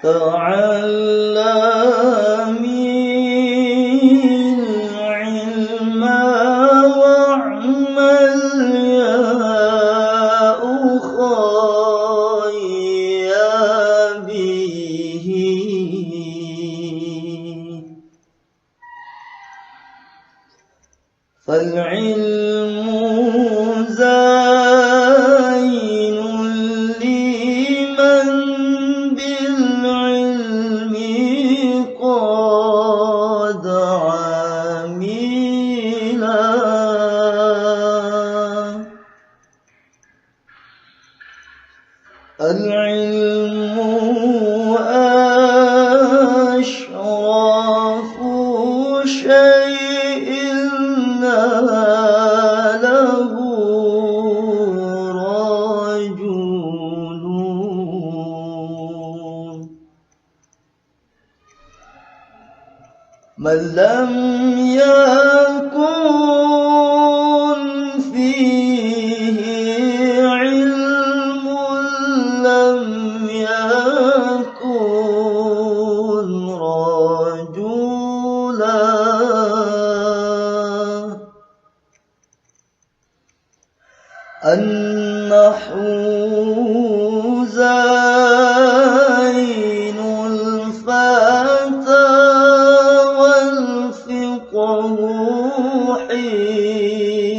تعلمي العلم واعمل يا أخي به فالعلم زين لمن بالعلم قد عملا العلم أشرف شيء ناله رجل من لم يكن فيه علم لم يكن رجلا النحو زين الفتى والفقه حليته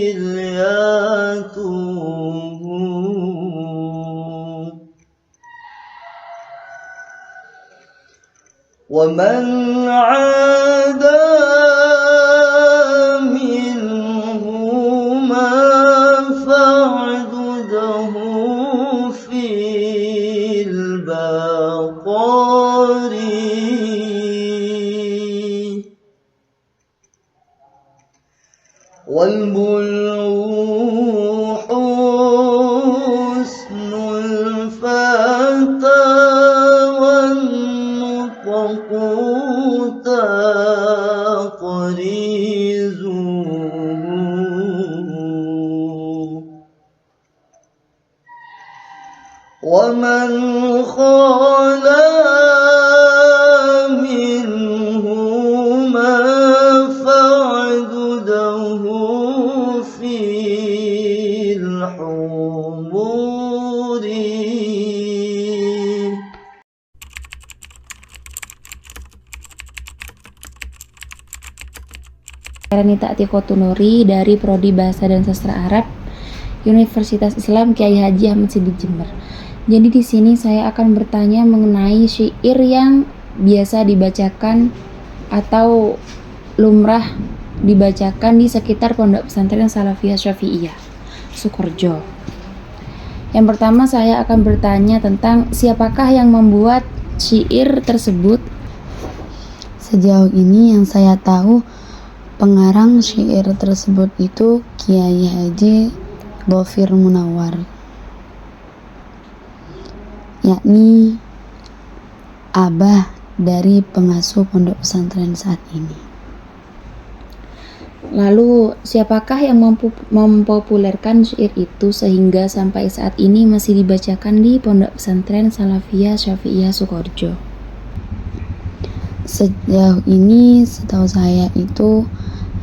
ومن عدا منهما فاعدده في البقار والبلوح حسن الفتى والنطق تقريزه ومن خلا منهما فاعدده في الحمور Renita Atikotu Nuri dari Prodi Bahasa dan Sastra Arab Universitas Islam Kiai Haji Ahmad Siddiq Jember. Jadi di sini saya akan bertanya mengenai syair yang biasa dibacakan atau lumrah dibacakan di sekitar Pondok Pesantren Salafiyah Syafi'iyah Sukorejo. Yang pertama saya akan bertanya tentang siapakah yang membuat syair tersebut. Sejauh ini yang saya tahu pengarang syair tersebut itu Kiai Haji Dhofir Munawar, yakni abah dari pengasuh pondok pesantren saat ini. Lalu siapakah yang mempopulerkan syair itu sehingga sampai saat ini masih dibacakan di Pondok Pesantren Salafiyah Syafi'iyah Sukorejo? Sejauh ini setahu saya itu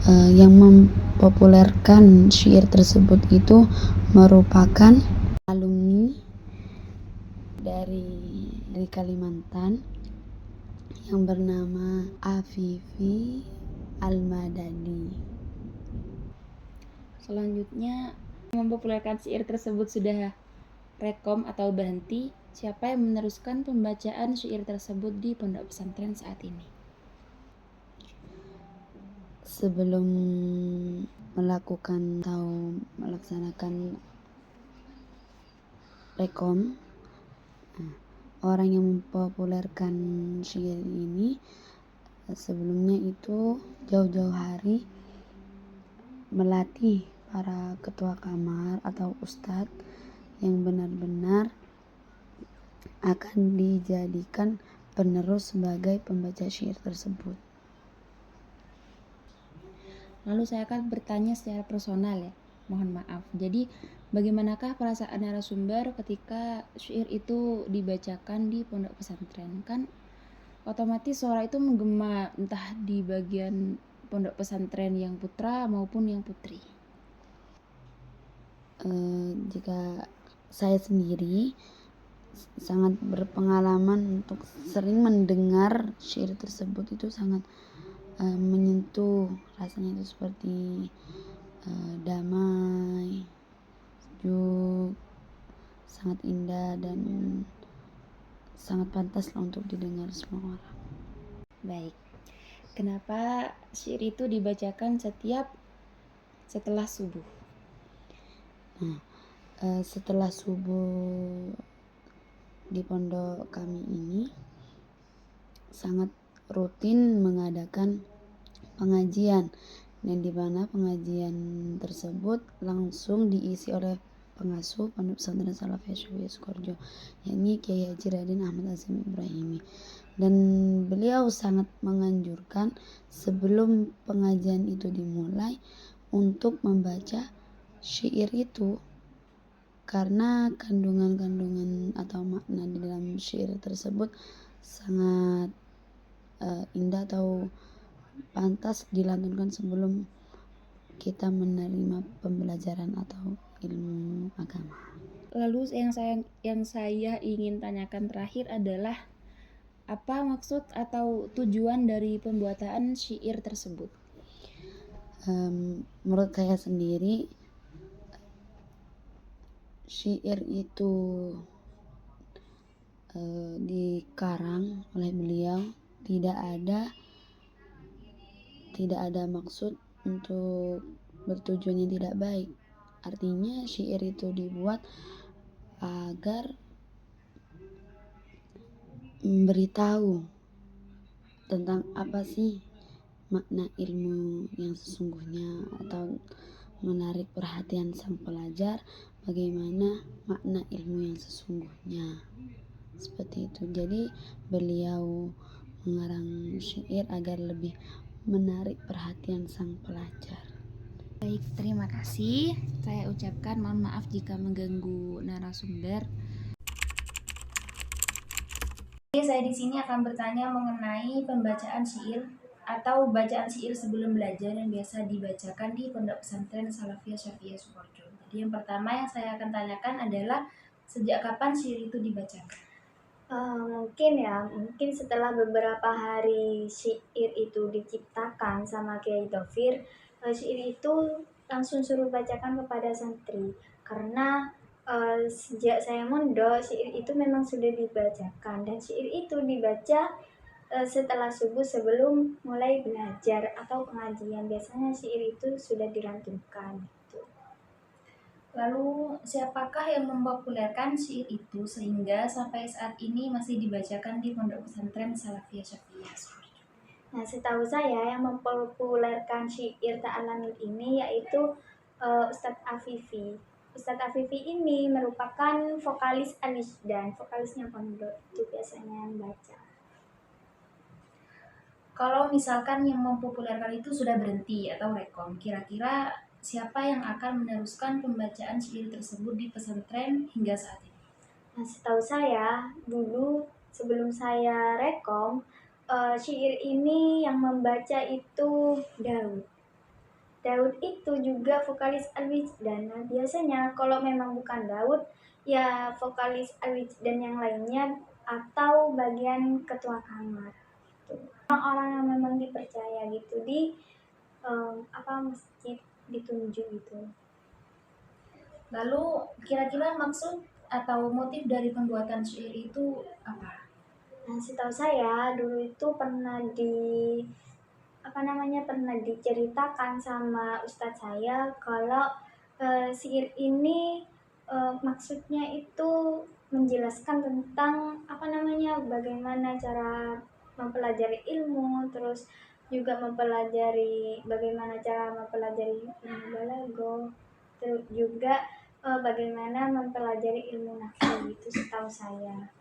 yang mempopulerkan syair tersebut itu merupakan alumni dari Kalimantan yang bernama Afifi Al-Madani. Selanjutnya, mempopulerkan syair tersebut sudah rekom atau berhenti. Siapa yang meneruskan pembacaan syair tersebut di pondok pesantren saat ini? Sebelum melakukan atau melaksanakan rekom, orang yang mempopulerkan syair ini sebelumnya itu jauh-jauh hari melatih para ketua kamar atau ustadz yang benar-benar akan dijadikan penerus sebagai pembaca syair tersebut. Lalu saya akan bertanya secara personal ya, mohon maaf. Jadi Bagaimanakah perasaan narasumber ketika syair itu dibacakan di pondok pesantren? Kan otomatis suara itu menggema entah di bagian pondok pesantren yang putra maupun yang putri. Jika saya sendiri sangat berpengalaman untuk sering mendengar syair tersebut, itu sangat menyentuh. Rasanya itu seperti damai, sejuk, sangat indah, dan sangat pantas untuk didengar semua orang. Baik, kenapa syair itu dibacakan setelah subuh? Setelah subuh di pondok kami ini sangat rutin mengadakan pengajian, dan di mana pengajian tersebut langsung diisi oleh pengasuh Pondok Pesantren Salafiyah Syafiyah Sukoharjo, yakni Kiai Haji Raden Ahmad Azim Ibrahimi. Dan beliau sangat menganjurkan sebelum pengajian itu dimulai untuk membaca syair itu, karena kandungan-kandungan atau makna di dalam syair tersebut sangat indah atau pantas dilantunkan sebelum kita menerima pembelajaran atau ilmu agama. Lalu yang saya ingin tanyakan terakhir adalah apa maksud atau tujuan dari pembuatan syair tersebut? Menurut saya sendiri, syair itu dikarang oleh beliau tidak ada maksud untuk bertujuan yang tidak baik. Artinya syair itu dibuat agar memberitahu tentang apa sih makna ilmu yang sesungguhnya, atau menarik perhatian sang pelajar bagaimana makna ilmu yang sesungguhnya. Seperti itu. Jadi beliau mengarang syair agar lebih menarik perhatian sang pelajar. Baik, terima kasih. Saya ucapkan mohon maaf jika mengganggu narasumber. Saya di sini akan bertanya mengenai pembacaan syair atau bacaan syair sebelum belajar yang biasa dibacakan di Pondok Pesantren Salafiyah Syafiyah Sukoharjo. Jadi yang pertama yang saya akan tanyakan adalah sejak kapan syair itu dibacakan? Mungkin setelah beberapa hari syair itu diciptakan sama Kiai Dofir, syair itu langsung suruh bacakan kepada santri, karena sejak saya mondok syair itu memang sudah dibacakan, dan syair itu dibaca setelah subuh sebelum mulai belajar atau pengajian. Biasanya syair itu sudah dilantunkan gitu. Lalu siapakah yang mempopulerkan syair itu sehingga sampai saat ini masih dibacakan di Pondok Pesantren Salafiyah Syafiyah Sukoharjo? Nah, setahu saya yang mempopulerkan syair Ta'alamil ini yaitu Ustadz Afifi. Ustadz Afifi ini merupakan vokalis Al-Wijdan, vokalisnya pondok, itu biasanya yang baca. Kalau misalkan yang mempopulerkan itu sudah berhenti atau rekom, kira-kira siapa yang akan meneruskan pembacaan syair tersebut di pesantren hingga saat ini? Nah, setahu saya dulu sebelum saya rekom, syair ini yang membaca itu Daud. Daud itu juga vokalis Al-Wijdan. Nah, biasanya kalau memang bukan Daud, ya vokalis Al-Wijdan yang lainnya atau bagian ketua kamar. Gitu. Orang-orang yang memang dipercaya gitu di masjid ditunjuk gitu. Lalu kira-kira maksud atau motif dari pembuatan syair itu apa? Nah, setahu saya dulu itu pernah diceritakan sama ustadz saya kalau syair ini maksudnya itu menjelaskan tentang bagaimana cara mempelajari ilmu, terus juga mempelajari bagaimana cara mempelajari ilmu balaghah, terus juga bagaimana mempelajari ilmu nahwu, itu setahu saya.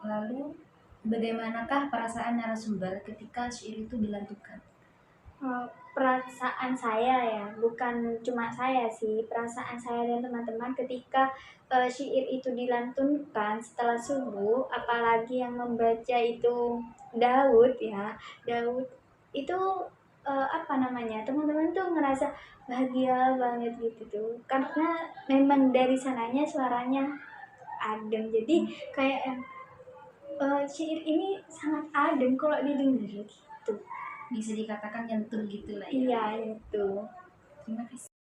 Lalu bagaimanakah perasaan narasumber ketika syair itu dilantunkan? Perasaan saya ya, bukan cuma saya sih, perasaan saya dan teman-teman ketika syair itu dilantunkan setelah subuh, apalagi yang membaca itu Daud ya, Daud itu apa namanya, teman-teman tuh ngerasa bahagia banget gitu tuh, karena memang dari sananya suaranya adem, jadi kayak syair ini sangat adem kalau didengar gitu. Bisa dikatakan nyentuh gitu lah ya. Iya itu. Terima kasih.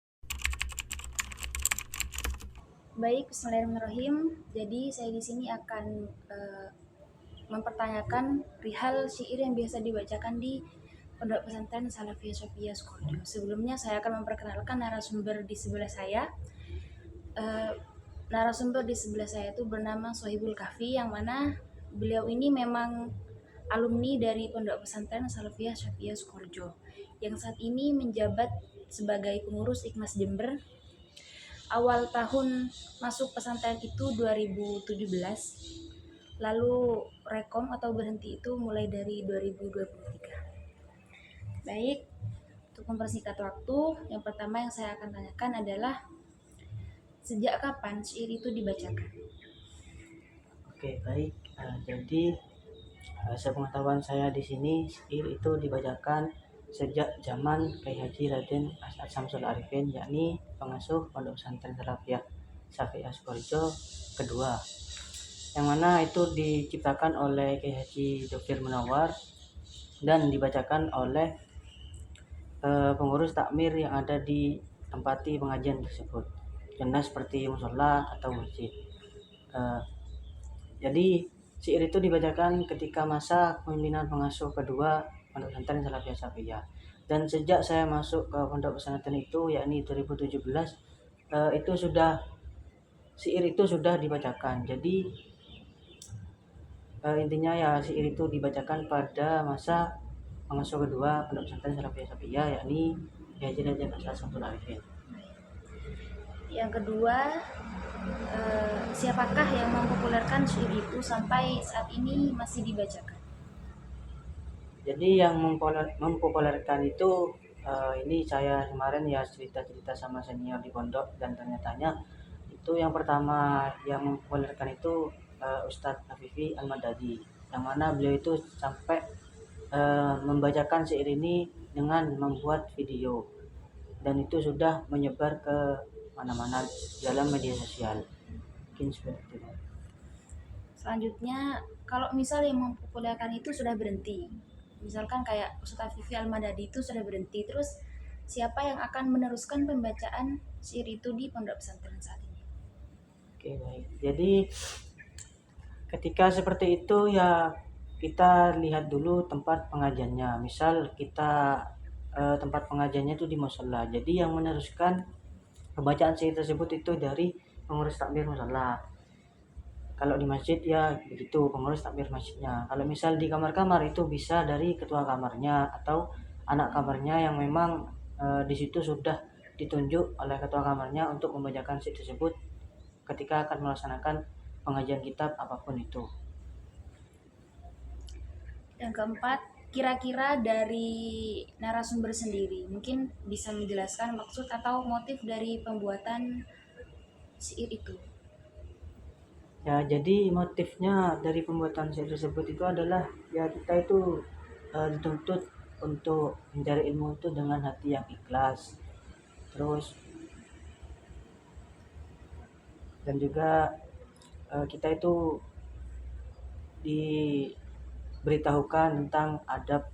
Baik, Bismillahirrahmanirrahim. Jadi saya di sini akan mempertanyakan perihal syair yang biasa dibacakan di Pondok Pesantren Salafiyah Syafiyah Sukoharjo. Sebelumnya saya akan memperkenalkan narasumber di sebelah saya. Narasumber di sebelah saya itu bernama Sohibul Kahfi, yang mana beliau ini memang alumni dari Pondok Pesantren Salafiyah Syafiyah Sukoharjo, yang saat ini menjabat sebagai pengurus Ikmas Jember. Awal tahun masuk pesantren itu 2017, lalu rekom atau berhenti itu mulai dari 2023. Baik, untuk mempersingkat waktu, yang pertama yang saya akan tanyakan adalah sejak kapan syair itu dibacakan? Oke, baik. Jadi sepengetahuan saya di sini syair itu dibacakan sejak zaman Kyai Haji Raden As'ad Syamsul Arifin, yakni pengasuh Pondok Pesantren Salafiyah Syafiyah Sukoharjo kedua, yang mana itu diciptakan oleh Kyai Haji Dr. Munawar dan dibacakan oleh pengurus takmir yang ada di tempati pengajian tersebut, jelas seperti musola atau masjid. Jadi syair itu dibacakan ketika masa kepemimpinan pengasuh kedua Pondok Pesantren Salafiyah Syafiyah. Dan sejak saya masuk ke Pondok Pesantren itu, yakni 2017, itu sudah syair itu sudah dibacakan. Jadi intinya ya syair itu dibacakan pada masa pengasuh kedua Pondok Pesantren Salafiyah Syafiyah, yakni Haji Raden As'ad Syamsul Arifin. Yang kedua, siapakah yang mempopulerkan syair itu sampai saat ini masih dibacakan? Jadi yang mempopulerkan itu ini saya kemarin ya cerita-cerita sama senior di pondok, dan ternyatanya itu yang pertama yang mempopulerkan itu Ustadz Afifi Al-Madadi, yang mana beliau itu sampai membacakan syair ini dengan membuat video, dan itu sudah menyebar ke mana-mana dalam media sosial. Mungkin seperti itu. Selanjutnya, kalau misal yang mempopulerkan itu sudah berhenti, misalkan kayak Ustadz Afifi Al-Madadi itu sudah berhenti, terus siapa yang akan meneruskan pembacaan syair itu di Pondok Pesantren saat ini? Oke, baik. Jadi ketika seperti itu ya kita lihat dulu tempat pengajiannya. Misal kita tempat pengajiannya itu di musola. Jadi yang meneruskan pembacaan syair tersebut itu dari pengurus takmir musola. Kalau di masjid ya begitu, pengurus takmir masjidnya. Kalau misal di kamar-kamar itu bisa dari ketua kamarnya atau anak kamarnya yang memang di situ sudah ditunjuk oleh ketua kamarnya untuk membacakan syair tersebut ketika akan melaksanakan pengajian kitab apapun itu. Yang keempat, kira-kira dari narasumber sendiri mungkin bisa menjelaskan maksud atau motif dari pembuatan syair itu. Ya, jadi motifnya dari pembuatan syair tersebut itu adalah ya kita itu dituntut untuk mencari ilmu itu dengan hati yang ikhlas. Terus dan juga kita itu diberitahukan tentang adab,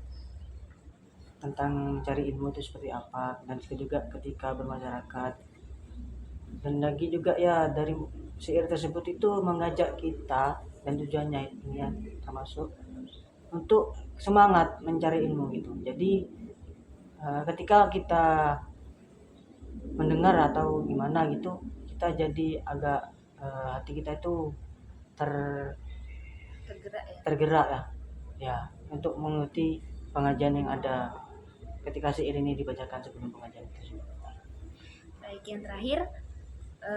tentang mencari ilmu itu seperti apa, dan juga ketika bermasyarakat. Dan lagi juga ya dari syair tersebut itu mengajak kita, dan tujuannya itu ya termasuk untuk semangat mencari ilmu gitu. Jadi ketika kita mendengar atau gimana gitu, kita jadi agak hati kita itu tergerak ya untuk mengikuti pengajian yang ada ketika syair ini dibacakan sebelum pengajian tersebut. Baik, yang terakhir,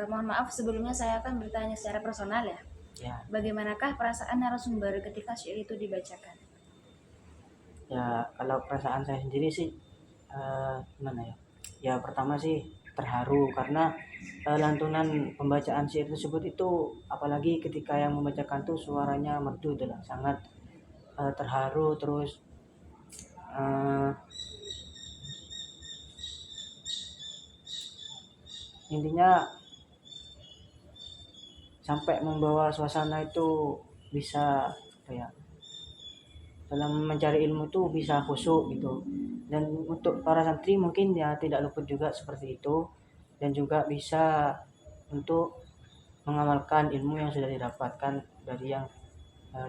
mohon maaf sebelumnya saya akan bertanya secara personal ya. Ya. Bagaimanakah perasaan narasumber ketika syair itu dibacakan? Ya, kalau perasaan saya sendiri sih gimana ya? Ya pertama sih terharu karena lantunan pembacaan syair tersebut itu apalagi ketika yang membacakan tuh suaranya merdu dan sangat terharu, terus intinya sampai membawa suasana itu bisa apa ya, dalam mencari ilmu tuh bisa khusyuk gitu. Dan untuk para santri mungkin ya tidak luput juga seperti itu, dan juga bisa untuk mengamalkan ilmu yang sudah didapatkan dari yang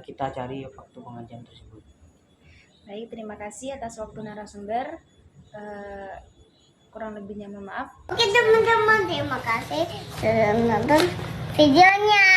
kita cari waktu pengajian tersebut. Baik, terima kasih atas waktu narasumber. Kurang lebihnya mohon maaf. Oke teman-teman, terima kasih sudah menonton videonya.